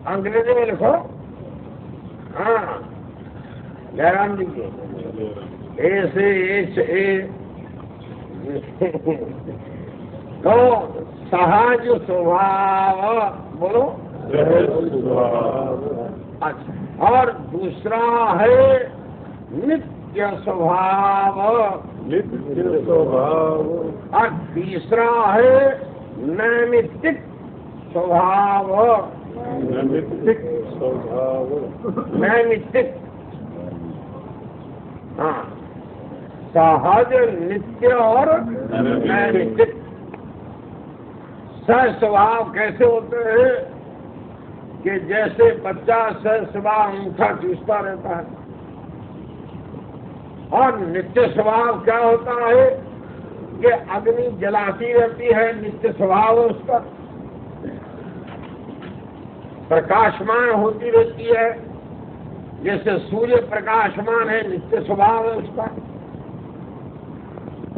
अंग्रेजी में लिखो। हाँ, जयराम जी की ए से एच ए। तो सहज स्वभाव बोलो। अच्छा, और दूसरा है नित्य स्वभाव। नित्य स्वभाव। और तीसरा है नैमित्तिक स्वभाव। नैमित्तिक स्वभाव। नैमित्तिक, हाँ, सहज, नित्य और नैमित्तिक। सहज स्वभाव कैसे होते हैं कि जैसे बच्चा सहज स्वभाव अंगूठा चूसता रहता है। और नित्य स्वभाव क्या होता है कि अग्नि जलाती रहती है, नित्य स्वभाव है उसका। प्रकाशमान होती रहती है, जैसे सूर्य प्रकाशमान है, नित्य स्वभाव है उसका।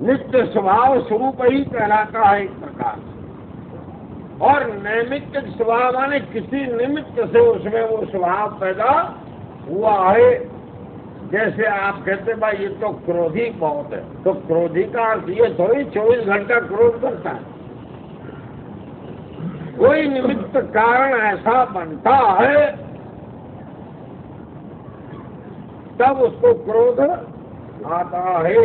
नित्य स्वभाव स्वरूप ही कहलाता है एक प्रकार। और नैमित्तिक स्वभाव माने किसी निमित्त से उसमें वो स्वभाव पैदा हुआ है। जैसे आप कहते भाई ये तो क्रोधी बहुत है, तो क्रोधी का अर्थ ये थोड़ी 24 घंटा क्रोध करता है। कोई निमित्त कारण ऐसा बनता है तब उसको क्रोध आता है।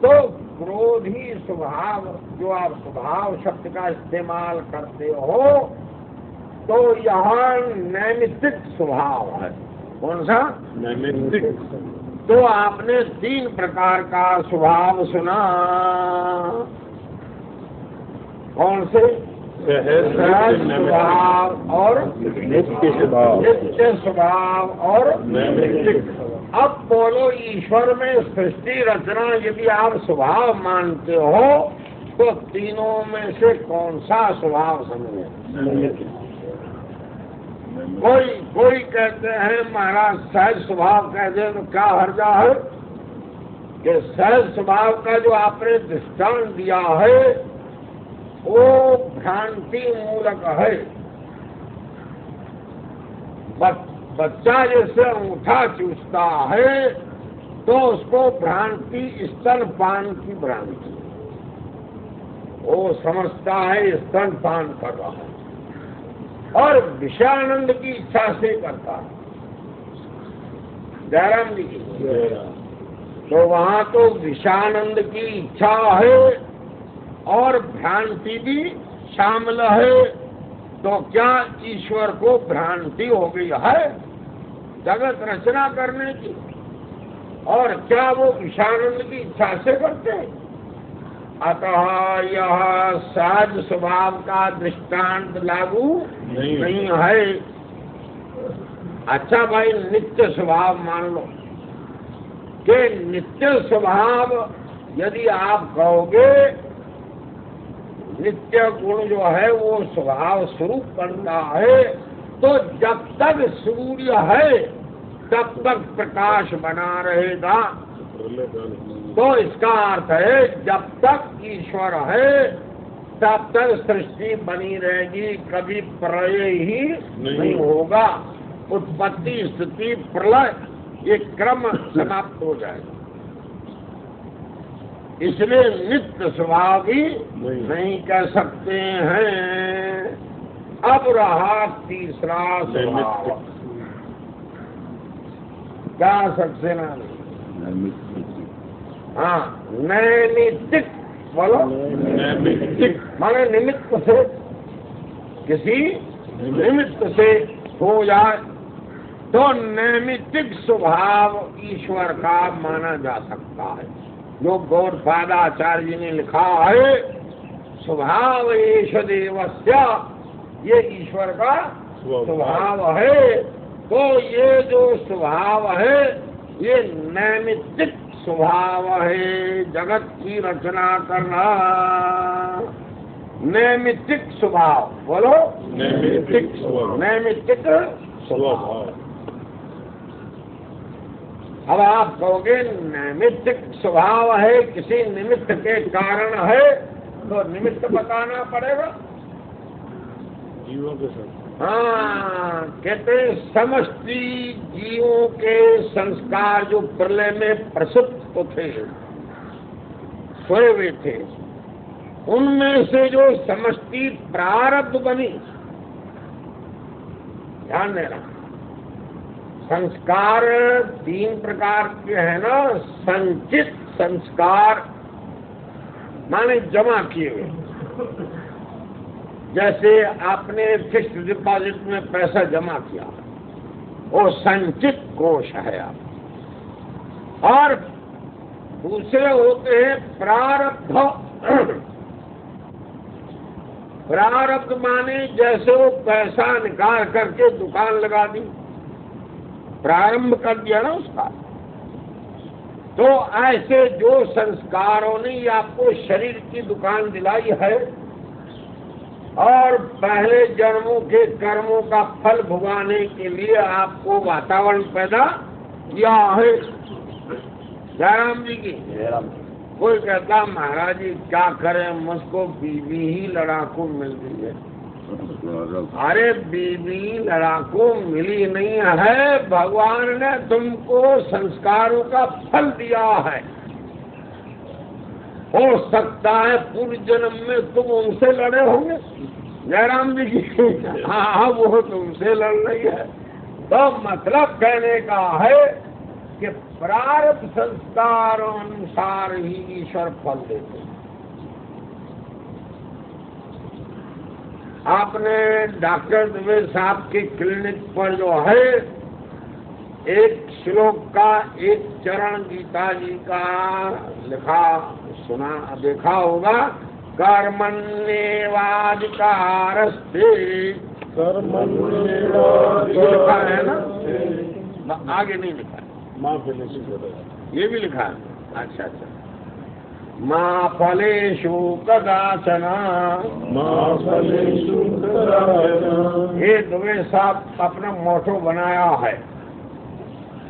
तो क्रोधी स्वभाव, जो आप स्वभाव शब्द का इस्तेमाल करते हो, तो यहाँ नैमित्तिक स्वभाव है। कौन सा? नैमित्तिक। तो आपने 3 प्रकार का स्वभाव सुना। कौन से? सहज स्वभाव और नित्य स्वभाव। नित्य स्वभाव और नैमित्तिक। अब बोलो, ईश्वर में सृष्टि रचना यदि आप स्वभाव मानते हो तो तीनों में से कौन सा स्वभाव समझे? कोई कहते हैं महाराज सहज स्वभाव कह दे तो क्या हर्जा है कि सहज स्वभाव का जो आपने दृष्टांत दिया है वो भ्रांति मूलक है। बच्चा जैसे अंगूठा चूसता है तो उसको भ्रांति स्तनपान की भ्रांति, वो समझता है स्तनपान कर रहा है और विषयानंद की इच्छा से करता है। जयराम जी की, तो वहाँ तो विषयानंद की इच्छा है और भ्रांति भी शामिल है। तो क्या ईश्वर को भ्रांति हो गई है जगत रचना करने की? और क्या वो विषयानंद की इच्छा से करते हैं? अतः यह सहज स्वभाव का दृष्टांत लागू नहीं है। अच्छा भाई, नित्य स्वभाव मान लो कि नित्य स्वभाव यदि आप कहोगे नित्य गुण जो है वो स्वभाव स्वरूप बनता है, तो जब तक सूर्य है तब तक प्रकाश बना रहेगा। तो इसका अर्थ है जब तक ईश्वर है तब तक सृष्टि बनी रहेगी, कभी प्रलय ही नहीं होगा। उत्पत्ति, स्थिति, प्रलय ये क्रम समाप्त हो जाएगा। इसलिए नित्य स्वभाव भी नहीं कह सकते हैं। अब रहा तीसरा स्वभाव, क्या सक्सेना? हाँ, नैमित्तिक। बोलो। नैमित्तिक माने निमित्त से, किसी निमित्त से हो जाए तो नैमित्तिक स्वभाव ईश्वर का माना जा सकता है। जो गौड़पाद आचार्य जी ने लिखा है स्वभाव एष देवस्य, ये ईश्वर का स्वभाव है। तो ये जो स्वभाव है ये नैमित्तिक स्वभाव है, जगत की रचना करना। नैमित्तिक स्वभाव, बोलो। नैमित्तिक स्वभाव। नैमित्तिक स्वभाव। अब आप कहोगे नैमित्तिक स्वभाव है, किसी निमित्त के कारण है, तो निमित्त बताना पड़ेगा। जीवों के साथ। हाँ, कहते समष्टि जीवों के संस्कार जो प्रलय में प्रसुप्त थे, सोए हुए थे, उनमें से जो समष्टि प्रारब्ध बनी, ध्यान देना, संस्कार 3 प्रकार के हैं ना। संचित संस्कार माने जमा किए हुए, जैसे आपने फिक्स्ड डिपॉजिट में पैसा जमा किया, वो संचित कोष है आप। और दूसरे होते हैं प्रारब्ध। प्रारब्ध माने जैसे वो पैसा निकाल करके दुकान लगा दी, प्रारंभ कर दिया ना उसका। तो ऐसे जो संस्कारों ने आपको शरीर की दुकान दिलाई है और पहले जन्मों के कर्मों का फल भुगताने के लिए आपको वातावरण पैदा किया है। जयराम जी की कोई कहता महाराज जी क्या करें, मुझको बीवी ही लड़ाकू मिल गई है। अरे बीवी लड़ाकू मिली नहीं है, भगवान ने तुमको संस्कारों का फल दिया है। हो सकता है पूर्व जन्म में तुम उनसे लड़े होंगे। जयराम जी की हाँ, वो तुमसे लड़ रही है। तो मतलब कहने का है कि प्रारब्ध संस्कार अनुसार ही ईश्वर फल देते हैं। आपने डॉक्टर द्विवेदी साहब की क्लिनिक पर जो है एक श्लोक का एक चरण गीता जी का लिखा सुना देखा होगा, कर्मण्येवाधिकारस्ते। लिखा है ना, आगे नहीं लिखा है, ये भी लिखा है। अच्छा अच्छा, माँ फलेषु कदाचन, ये दुबे साहब अपना मोटो बनाया है।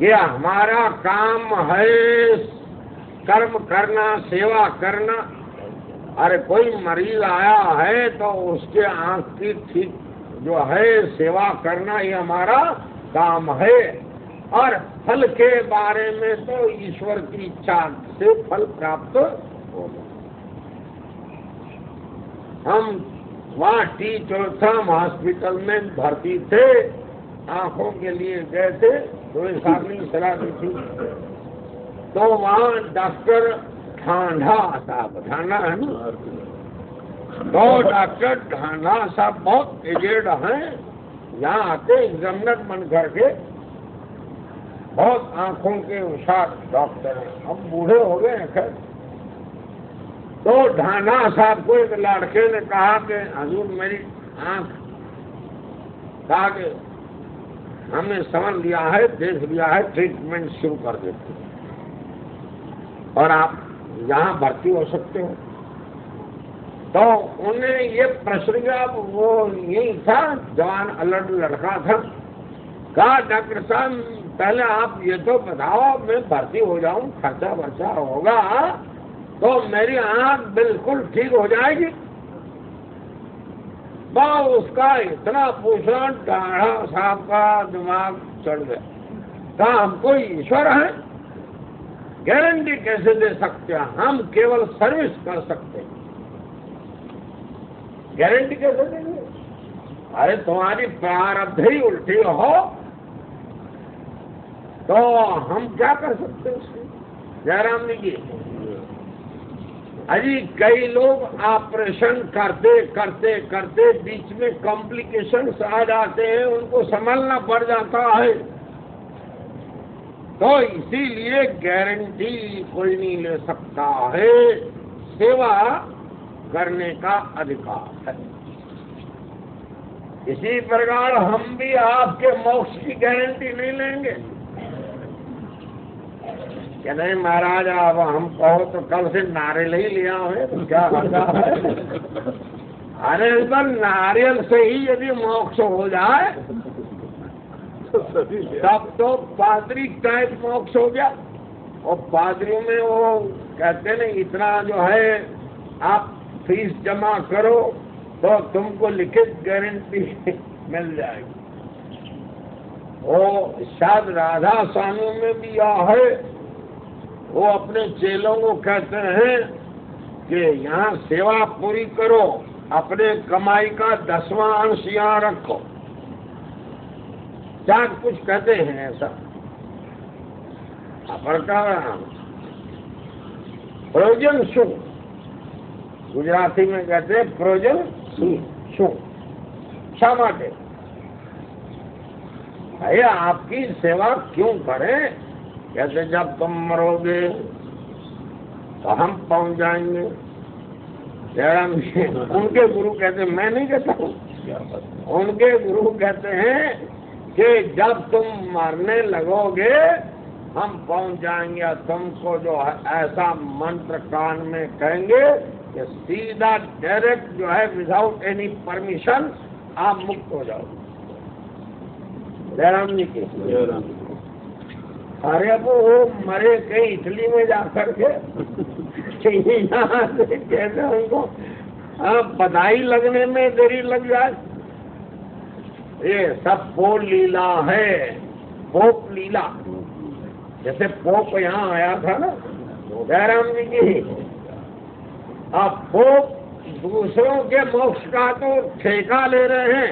ये हमारा काम है कर्म करना, सेवा करना। अरे कोई मरीज आया है तो उसके आंख की ठीक जो है सेवा करना, ये हमारा काम है। और फल के बारे में तो ईश्वर की इच्छा से फल प्राप्त होगा। हम वहाँ टी चौथम हॉस्पिटल में भर्ती थे, आंखों के लिए गए थे, तो इस आदमी की सलाह दी थी। तो वहाँ डॉक्टर ढांढा साहब, ढांढा है ना, तो डॉक्टर ढांढा साहब बहुत एजेड हैं, यहाँ आते एग्जामिनर बन करके, बहुत आंखों के होशियार डॉक्टर हैं, अब बूढ़े हो गए हैं खैर। तो ढांढा साहब को एक लड़के ने कहा कि हजूर मेरी आंख, कहा कि हमने समझ लिया है, देख लिया है, ट्रीटमेंट शुरू कर देते हैं और आप यहाँ भर्ती हो सकते हो। तो उन्हें ये प्रश्न किया, वो यही था, जवान अलर्ट लड़का था। कहा डॉक्टर साहब पहले आप ये तो बताओ, मैं भर्ती हो जाऊं, खर्चा वर्चा होगा तो मेरी आँख बिल्कुल ठीक हो जाएगी। बस उसका इतना पूछना, ढांढा साहब का दिमाग चढ़ गया। कहा हम कोई ईश्वर हैं, गारंटी कैसे दे सकते हैं, हम केवल सर्विस कर सकते हैं, गारंटी कैसे देंगे? अरे तुम्हारी प्रारब्ध ही उल्टी हो तो हम क्या कर सकते हैं उसकी? जयराम जी की अजी कई लोग ऑपरेशन करते करते करते बीच में कॉम्प्लिकेशंस आ जाते हैं, उनको संभालना पड़ जाता है। तो इसीलिए गारंटी कोई नहीं ले सकता है, सेवा करने का अधिकार है। इसी प्रकार हम भी आपके मोक्ष की गारंटी नहीं लेंगे कि नहीं महाराज अब हम कहो तो कल से नारियल ही लिया है तो क्या होता है। अरे इस बार नारियल से ही यदि मोक्ष हो जाए तब तो पादरी टाइप मोक्ष हो गया। और पादरियों में वो कहते नहीं, इतना जो है आप फीस जमा करो तो तुमको लिखित गारंटी मिल जाएगी। वो शायद राधा स्वामी में भी यह है, वो अपने चेलों को कहते हैं कि यहाँ सेवा पूरी करो, अपने कमाई का 10वां अंश यहाँ रखो। क्या कुछ कहते हैं ऐसा? प्रोजन शू, गुजराती में कहते हैं प्रोजन शू। क्या बात है भैया, आपकी सेवा क्यों करें? कहते जब तुम मरोगे तो हम पहुंच जाएंगे। जयराम जी उनके गुरु कहते हैं, मैं नहीं कहता हूँ, उनके गुरु कहते हैं कि जब तुम मरने लगोगे हम पहुंच जाएंगे और तुमको जो है ऐसा मंत्र कान में कहेंगे कि सीधा डायरेक्ट जो है विदाउट एनी परमिशन आप मुक्त हो जाओ। जयराम जी की। अरे अब वो मरे कहीं इटली में जाकर के यहाँ से कहते उनको बधाई लगने में देरी लग जाए। ये सब पोप लीला है, पोप लीला। जैसे पोप यहाँ आया था ना जयराम जी की, अब पोप दूसरों के मोक्ष का तो ठेका ले रहे हैं,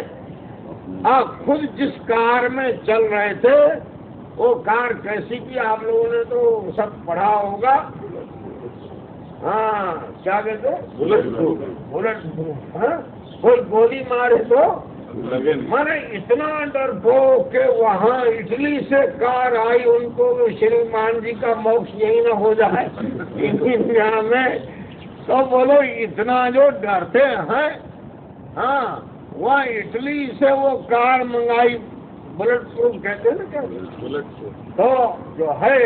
अब खुद जिस कार में चल रहे थे वो कार कैसी थी आप लोगों ने तो सब पढ़ा होगा। हाँ क्या कहते? Bullet proof. हाँ, कोई गोली मारे तो माने इतना डरपोक के वहाँ इटली से कार आई, उनको श्रीमान जी का मोक्ष यही न हो जाए इंडिया में। तो बोलो इतना जो डरते हैं। हाँ, वह इटली से वो कार मंगाई, बुलेट प्रूफ कहते हैं ना, क्या बुलेट प्रूफ। तो जो है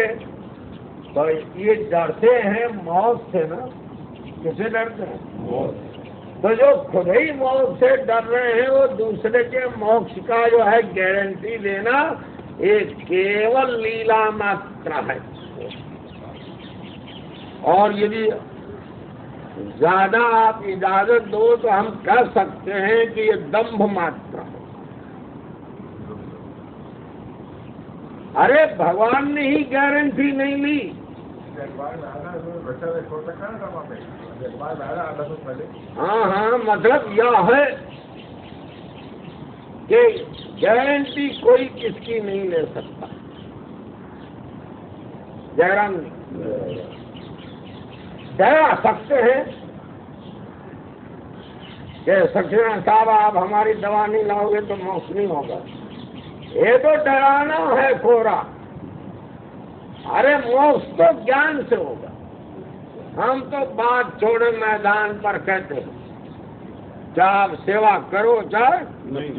तो ये डरते हैं मौत से ना। किसे डरते हैं? मौत। तो जो खुद ही मौत से डर रहे हैं वो दूसरे के मोक्ष का जो है गारंटी लेना ये केवल लीला मात्र है। और यदि ज्यादा आप इजाजत दो तो हम कह सकते हैं कि ये दंभ मात्र है। अरे भगवान ने ही गारंटी नहीं ली। हाँ हाँ, मतलब यह है कि गारंटी कोई किसकी नहीं ले सकता। जयराम दया सकते हैं कि सक्सेना साहब आप हमारी दवा नहीं लाओगे तो मोक्ष नहीं होगा, ये तो डराना है कोरा। अरे मोक्ष तो ज्ञान से होगा। हम तो बात छोड़े मैदान पर कहते हैं, चाहे आप सेवा करो चाहे नहीं,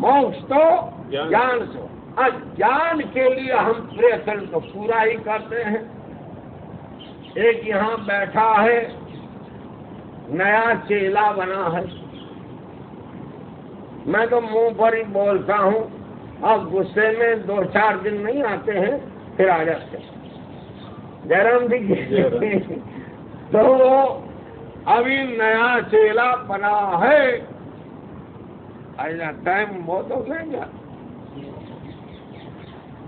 मोक्ष तो ज्ञान से। ज्ञान के लिए हम प्रयत्न तो पूरा ही करते हैं। एक यहाँ बैठा है नया चेला बना है, मैं तो मुंह पर ही बोलता हूँ, अब गुस्से में 2-4 दिन नहीं आते हैं फिर आ जाते हैं। जयराम जी तो वो अभी नया चेला बना है। अच्छा टाइम बहुत हो गया।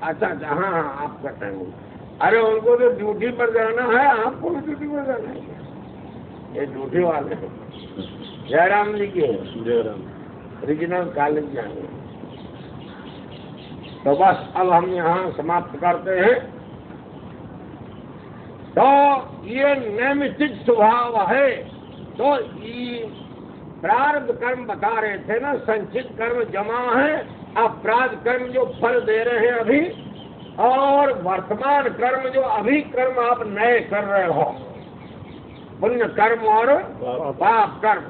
अच्छा हाँ हाँ आपका टाइम। अरे उनको तो ड्यूटी पर जाना है, आपको भी ड्यूटी पर जाना है। ये ड्यूटी वाले हैं। जयराम जी के रीजनल कॉलेज जाएंगे। तो बस अब हम यहाँ समाप्त करते हैं। तो ये नैमित्तिक स्वभाव है। तो ये प्रारब्ध कर्म बता रहे थे ना, संचित कर्म जमा है, अपराध कर्म जो फल दे रहे हैं अभी, और वर्तमान कर्म जो अभी कर्म आप नए कर रहे हो, पुण्य कर्म और पाप कर्म।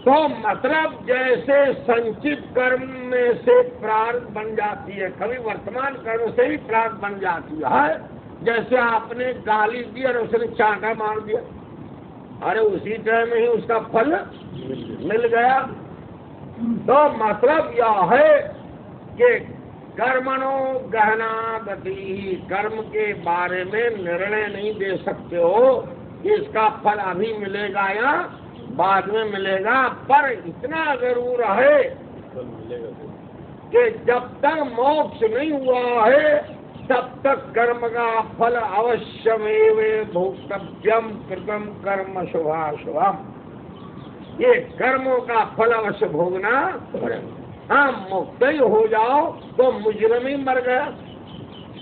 तो मतलब जैसे संचित कर्म में से प्रारब्ध बन जाती है, कभी वर्तमान कर्म से भी प्रारब्ध बन जाती है। जैसे आपने गाली दी और उसने चांटा मार दिया, अरे उसी टाइम ही उसका फल मिल गया। तो मतलब यह है कि कर्मणो गहना गति, कर्म के बारे में निर्णय नहीं दे सकते हो इसका फल अभी मिलेगा या बाद में मिलेगा, पर इतना जरूर है कि जब तक मोक्ष नहीं हुआ है तब तक कर्म का फल अवश्यमेव भोक्तव्यम कृतम कर्म शुभाशुभम। ये कर्मों का फल अवश्य भोगना पड़ेगा। हाँ, मुक्त ही हो जाओ तो मुजरिम ही मर गया।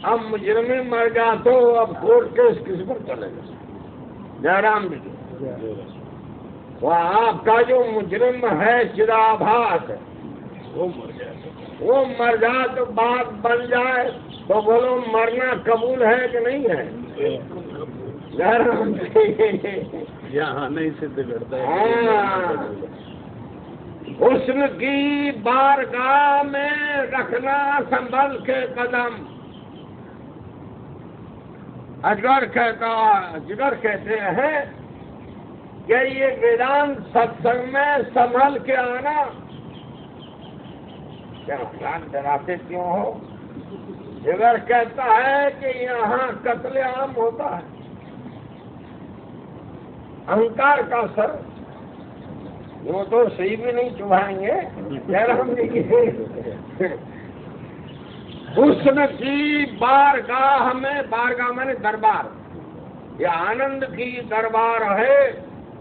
अब मुजरिम ही मर गया तो अब कोर्ट केस किस पर चलेगा? जयराम जी, वो आपका जो मुजरिम है चिदाभास, वो मर जाए तो बात बन जाए तो बोलो मरना कबूल है कि नहीं है? जयराम जी, यहाँ नहीं सिद्ध करता है। हाँ, हुस्न की बारगाह में रखना संभल के कदम। अजगर कहते हैं कि ये वेदांत सत्संग में संभल के आना। क्या प्राण डराते क्यों हो? अजगर कहता है कि यहाँ कत्लेआम होता है। अहंकार का सर वो तो सही भी नहीं चुभाएंगे। जयराम जी, हुस्न की बारगाह में, बारगाह माने दरबार, ये आनंद की दरबार है।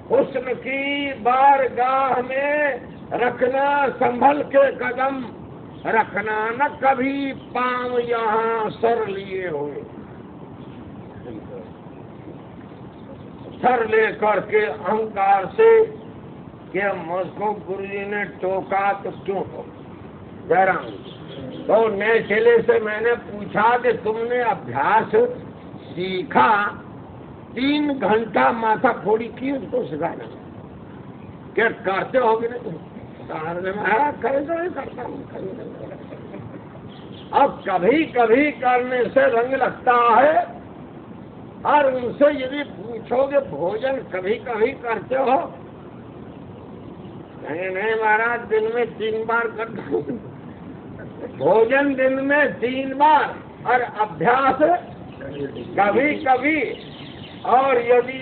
हुस्न की बारगाह में रखना संभल के कदम, रखना न कभी पांव यहाँ सर लिए हुए। सर लेकर के अहंकार से कि मुझको गुरुजी ने टोका तो क्यों हो? जयराम, तो नए चेले से मैंने पूछा कि तुमने अभ्यास सीखा, 3 घंटा माथा फोड़ी की उसको सिखाना, क्या करते हो कि नहीं? करे तो नहीं करता हूँ। अब कभी कभी करने से रंग लगता है, और उनसे यदि पूछोगे भोजन कभी कभी करते हो? नहीं महाराज, दिन में 3 बार करता हूँ। भोजन दिन में 3 बार और अभ्यास कभी कभी। और यदि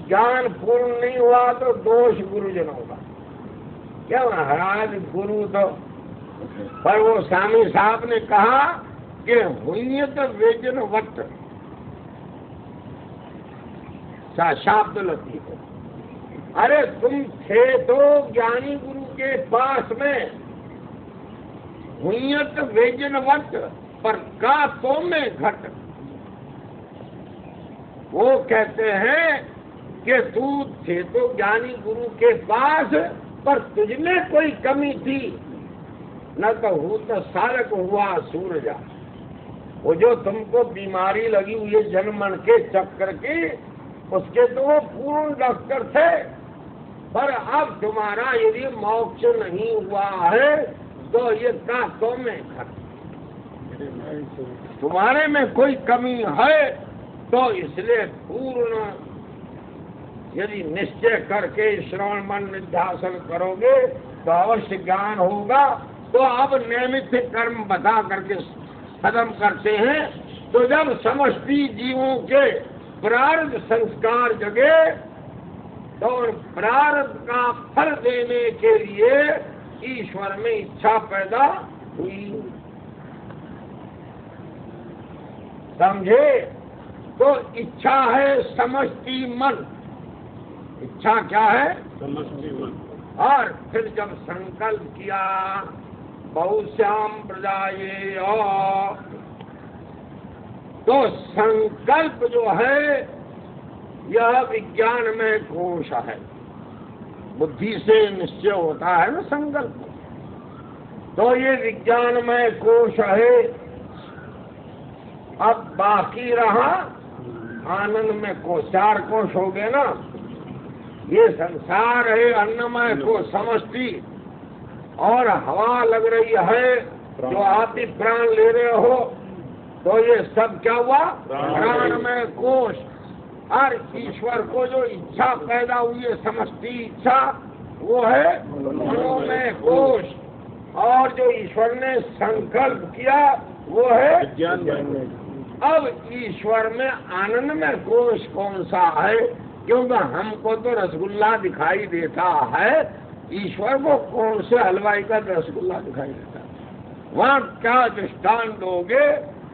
ज्ञान पूर्ण नहीं हुआ तो दोष गुरुजनों का। क्या महाराज, गुरु तो, पर वो स्वामी साहब ने कहा कि हुई तो वेजन वक्त शब्द लती है। अरे तुम थे तो ज्ञानी गुरु के पास में, हुईयत वेजनवत पर का तो में घट। वो कहते हैं कि तू थे तो ज्ञानी गुरु के पास, पर तुझमें कोई कमी थी, न तो हूँ तो सारक हुआ सूरजा। वो जो तुमको बीमारी लगी हुई है जन्मन के चक्कर की, उसके तो वो पूर्ण डॉक्टर थे, पर अब तुम्हारा यदि मोक्ष नहीं हुआ है तो ये कांतों में घट, तुम्हारे में कोई कमी है, तो इसलिए पूर्ण यदि निश्चय करके श्रवण मन निध्यासन करोगे तो अवश्य ज्ञान होगा। तो अब नियमित कर्म बता करके खत्म करते हैं। तो जब समष्टि जीवों के प्रारब्ध संस्कार जगे तो उन प्रारब्ध का फल देने के लिए ईश्वर में इच्छा पैदा हुई। समझे? तो इच्छा है समष्टि मन। इच्छा क्या है? समष्टि मन। और फिर जब संकल्प किया बहुश्याम प्रजाये, तो संकल्प जो है यह विज्ञान में कोश है। बुद्धि से निश्चय होता है ना संकल्प, तो ये विज्ञान में कोश है। अब बाकी रहा आनंद में कोश, 4 कोश हो गए ना। ये संसार है अन्नमय को समष्टि, और हवा लग रही है जो आप ही प्राण ले रहे हो, तो ये सब क्या हुआ? प्राणमय कोश। और ईश्वर को जो इच्छा पैदा हुई है समष्टि इच्छा, वो है मनोमय कोश। और जो ईश्वर ने संकल्प किया वो है विज्ञान। अब ईश्वर में आनंद में कोश कौन सा है क्योंकि हमको तो रसगुल्ला दिखाई देता है, ईश्वर को कौन से हलवाई का रसगुल्ला दिखाई देता है? वहाँ क्या दृष्टांत दोगे?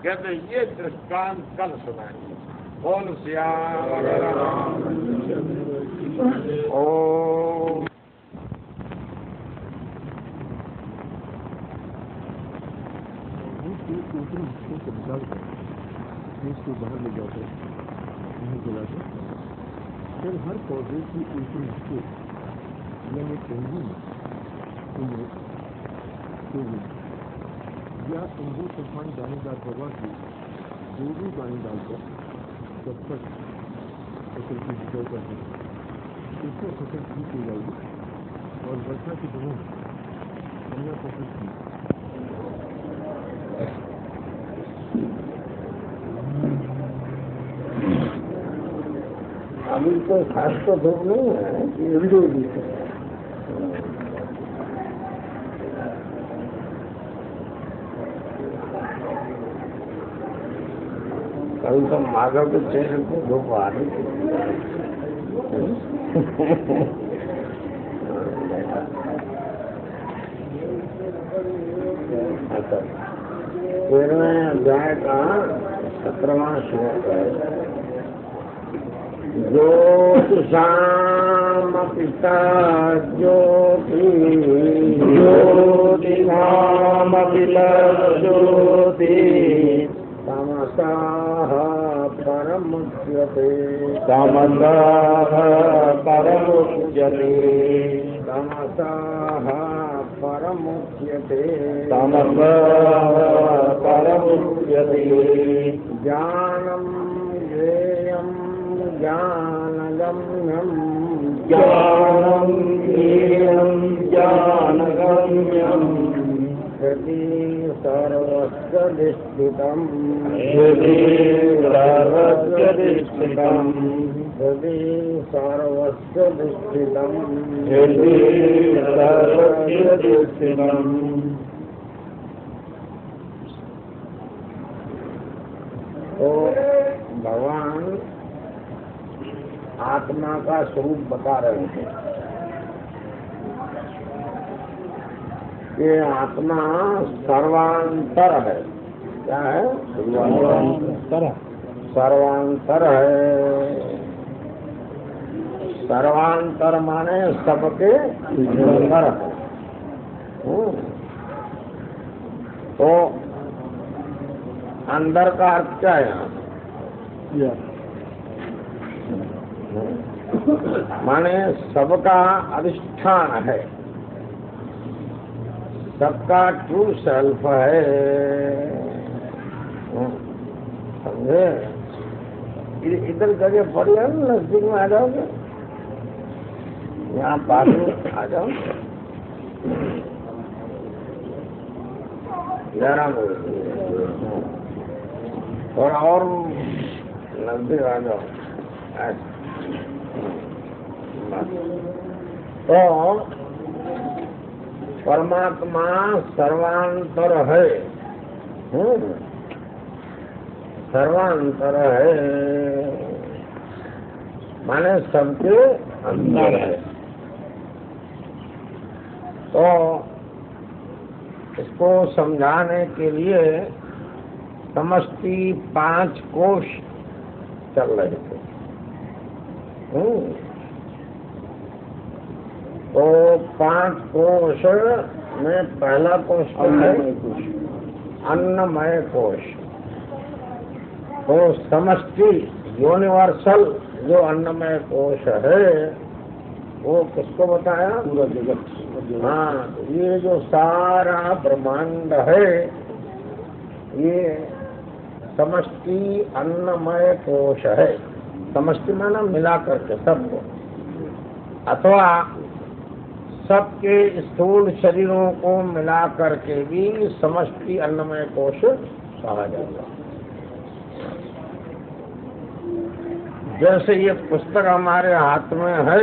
कहते ये दृष्टांत कल सुनाएंगे। बोल श्याम ओम। उसको बाहर ले जाते नहीं बुलाते, फिर हर पौधे की ऊपरी हिस्से यानी टहनी या इंगू तूफान दानेदार हवा की दो दाने डालकर तब तक फसल की सिंचाई करते हैं। इससे फसल ठीक हो जाएगी और वर्षा के दिनों में अन्य फसल की अभी तो खास तो धूप नहीं है, ये भी कल तो माधव के चेहरे को धूप आ रही थी। तेरहवें अध्याय का 17वां श्लोक है। ज्योतिषामपिता ज्योति ज्योतिषामपिलज्योति तमसः परमुच्यते तमसः परमुच्यते तमसः परमुच्यते तमसः परमुच्यते ज्ञानं ज्ञेयं ज्ञानगम्यं ज्ञानं ज्ञेयं ज्ञानगम्यं हृदि सर्वस्वधिष्ठितं हृदि सर्वस्वधिष्ठितं हृदि सर्वस्वधिष्ठितं हृदि सर्वस्वधिष्ठितं। तो भगवान आत्मा का स्वरूप बता रहे हैं। ये आत्मा सर्वांतर है। क्या है? सर्वांतर है। सर्वांतर माने सबके अंदर है। तो अंदर का अर्थ क्या है यहाँ? माने सबका अधिष्ठान है, सबका ट्रू सेल्फ है। समझे? इधर जगह पड़ी है, नजदीक में आ जाओगे, यहाँ पास में आ जाओ। थोड़ा और नजदीक आ जाओ। तो परमात्मा सर्वांतर है। सर्वांतर है माने सबके अंदर है। तो इसको समझाने के लिए समष्टि 5 कोश चल रहे थे। तो 5 कोश में पहला कोश है अन्नमय कोश। तो समष्टि यूनिवर्सल जो अन्नमय कोश है वो किसको बताया? पूरा जगत। हाँ, ये जो सारा ब्रह्मांड है ये समष्टि अन्नमय कोश है। समष्टि माना मिला करके सबको, अथवा सबके स्थूल शरीरों को मिला करके भी समष्टि अन्नमय कोश कहा जाता है। जैसे ये पुस्तक हमारे हाथ में है,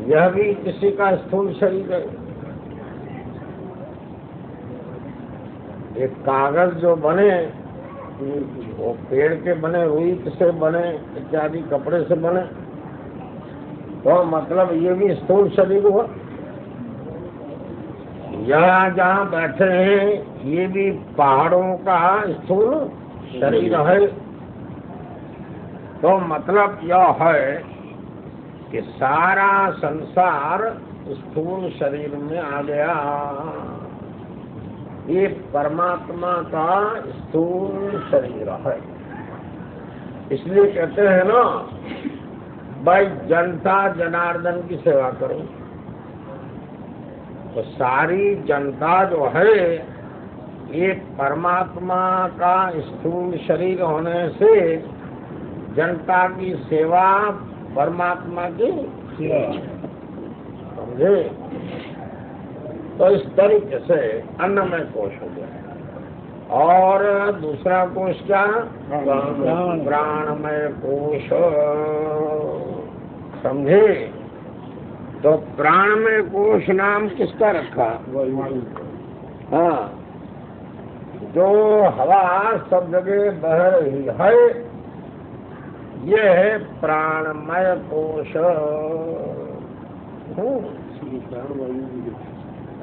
यह भी किसी का स्थूल शरीर है। एक कागज जो बने वो पेड़ के बने, रुई से बने, इत्यादि कपड़े से बने, तो मतलब ये भी स्थूल शरीर हुआ। यहाँ जहाँ बैठे हैं ये भी पहाड़ों का स्थूल शरीर है। तो मतलब यह है कि सारा संसार स्थूल शरीर में आ गया। ये परमात्मा का स्थूल शरीर है। इसलिए कहते हैं ना, भाई जनता जनार्दन की सेवा करो। तो सारी जनता जो है ये परमात्मा का स्थूल शरीर होने से जनता की सेवा परमात्मा की सेवा, समझे? तो इस तरीके से अन्नमय कोश हो गया। और दूसरा कोश क्या? प्राणमय कोश, समझे? तो प्राणमय कोश नाम किसका रखा? हाँ, जो हवा सब जगह बह रही है ये है प्राणमय कोश।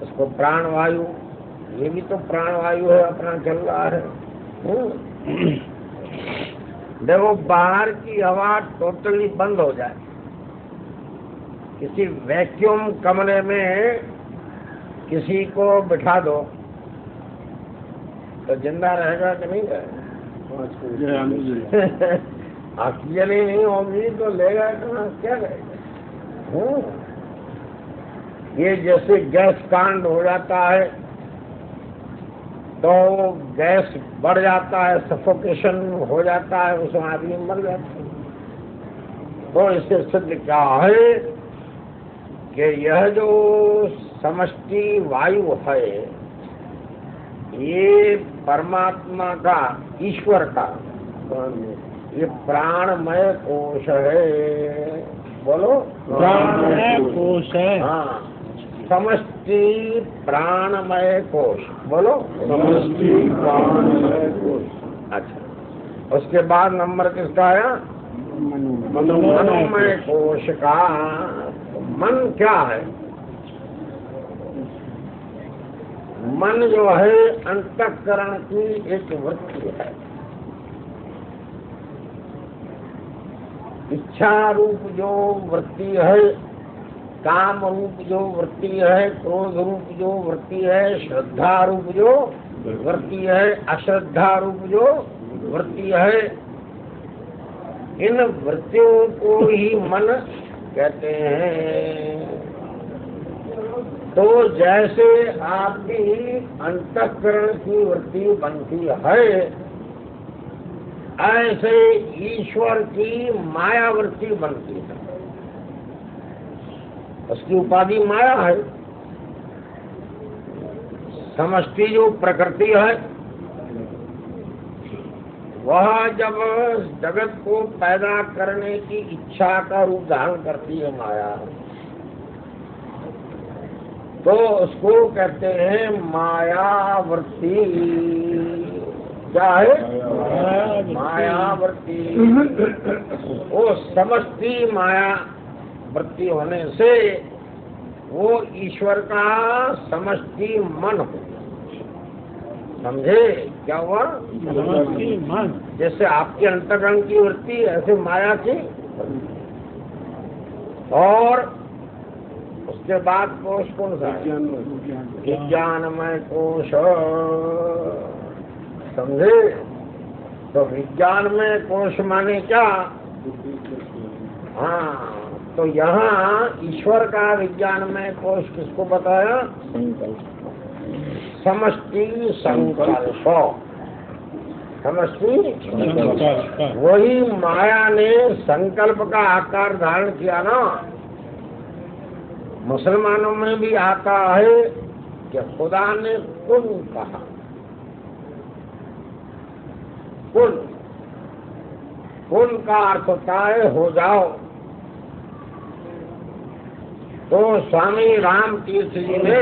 इसको प्राणवायु, ये भी तो प्राणवायु है, अपना चल रहा है। देखो, बाहर की हवा टोटली बंद हो जाए, किसी वैक्यूम कमरे में किसी को बिठा दो तो जिंदा रहेगा कि नहीं रहेगा? ऑक्सीजन ही नहीं होगी तो लेगा कहाँ, क्या करेगा? ये जैसे गैस कांड हो जाता है तो गैस बढ़ जाता है, सफोकेशन हो जाता है, उसमें आदमी मर जाता है। तो इससे सिद्ध क्या है कि यह जो समष्टि वायु है ये परमात्मा का, ईश्वर का ये प्राणमय कोश है। बोलो, प्राणमय कोश है। हाँ, समष्टि प्राणमय कोश। बोलो, समष्टि प्राणमय कोश। अच्छा, उसके बाद नंबर किसका आया? मनोमय कोश का। मन क्या है? मन जो है अंतःकरण की एक वृत्ति है। इच्छा रूप जो वृत्ति है, काम रूप जो वृत्ति है, क्रोध रूप जो वृत्ति है, श्रद्धा रूप जो वृत्ति है, अश्रद्धा रूप जो वृत्ति है, इन वृत्तियों को ही मन कहते हैं। तो जैसे आपकी अंतःकरण की वृत्ति बनती है ऐसे ईश्वर की माया वृत्ति बनती है। उसकी उपाधि माया है। समष्टि जो प्रकृति है वह जब जगत को पैदा करने की इच्छा का रूप धारण करती है माया, तो उसको कहते हैं मायावृत्ति। क्या है? मायावृत्ति। वो समष्टि माया वृत्ति होने से वो ईश्वर का समष्टि मन हो। समझे क्या हुआ? समष्टि मन। जैसे आपके अंतःकरण की वृत्ति ऐसे माया की। और उसके बाद कोश कौन सा? विज्ञानमय कोश। समझे? तो विज्ञानमय कोश माने क्या? हाँ, तो यहाँ ईश्वर का विज्ञानमय कोश किसको बताया? समष्टि संकल्प। समष्टि वही माया ने संकल्प का आकार धारण किया ना। मुसलमानों में भी आता है कि खुदा ने कुन कहा। कुन, कुन का अर्थ होता है हो जाओ। तो स्वामी राम तीर्थ जी ने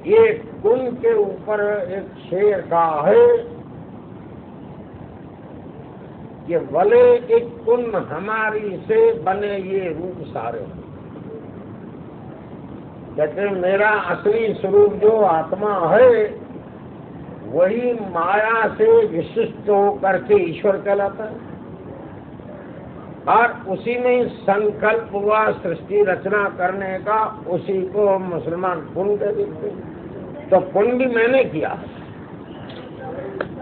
ये कुन के ऊपर एक शेर कहा है कि भले एक पुण्य हमारी से बने ये रूप सारे। कहते मेरा असली स्वरूप जो आत्मा है वही माया से विशिष्ट होकर के ईश्वर कहलाता है, और उसी में संकल्प हुआ सृष्टि रचना करने का, उसी को मुसलमान पुण्य कह देते हैं। तो पुण्य भी मैंने किया।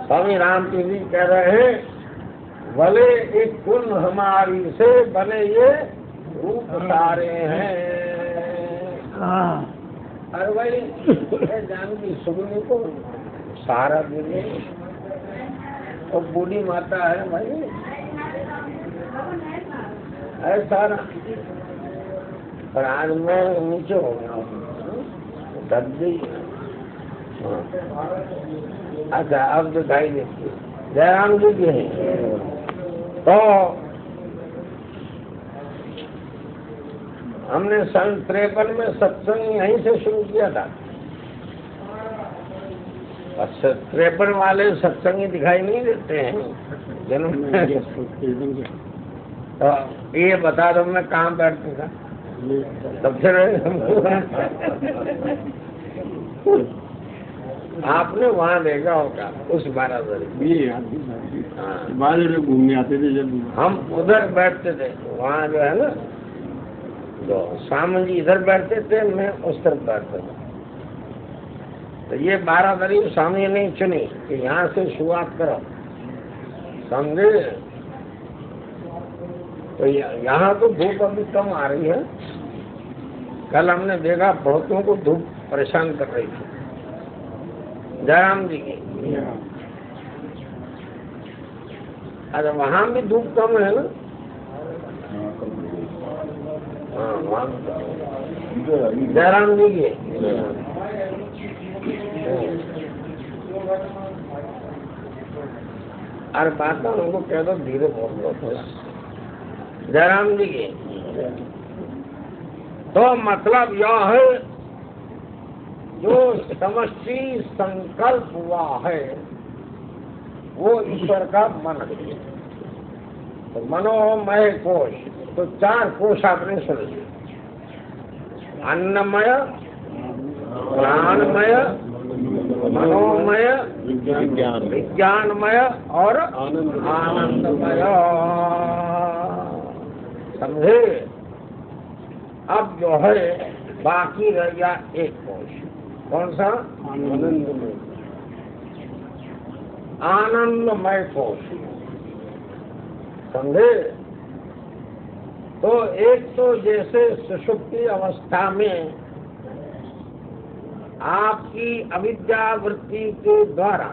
स्वामी रामतीर्थ जी कह रहे हैं भले एक पुण्य हमारी से बने ये रूप सारे हैं। अरे भाई जानकी सुगनी को सारा दिन और बूढ़ी माता है भाई ऐसा ना। पर आज मैं नीचे हो गया हूँ, दर्द गई। अच्छा अब दिखाई देती जयराम जी की है। तो हमने सन 53 में सत्संग यहीं से शुरू किया था। 53 वाले सत्संगी दिखाई नहीं देते हैं जन्म में। तो ये बता दो मैं कहाँ बैठता था तब से आपने वहाँ देखा होगा उस बारादरी। बाहर घूमने आते थे जब हम उधर बैठते थे, वहाँ जो है ना तो स्वामी जी इधर बैठते थे, मैं उस तरफ बैठता था। तो ये बारादरी स्वामी ने चुनी कि यहाँ से शुरुआत करो, समझे। तो यहाँ तो धूप अभी कम आ रही है। कल हमने देखा बहुतों को धूप परेशान कर रही थी। जयराम जी की अरे वहाँ भी धूप कम है ना। हाँ वहाँ जयराम जी की अरे बात ना उनको कह दो धीरे बोल दो। जयराम जी की तो मतलब यह है जो समष्टि संकल्प हुआ है वो ईश्वर का मन है। तो मनोमय कोश, तो 4 कोश आपने सुन लिया, अन्नमय, प्राणमय, मनोमय, विज्ञानमय और आनंदमय। समझे। अब जो है बाकी रह गया एक कोश, कौन सा? आनंदमय। आनंदमय कोश, समझे। तो एक तो जैसे सुषुप्ति अवस्था में आपकी अविद्या वृत्ति के द्वारा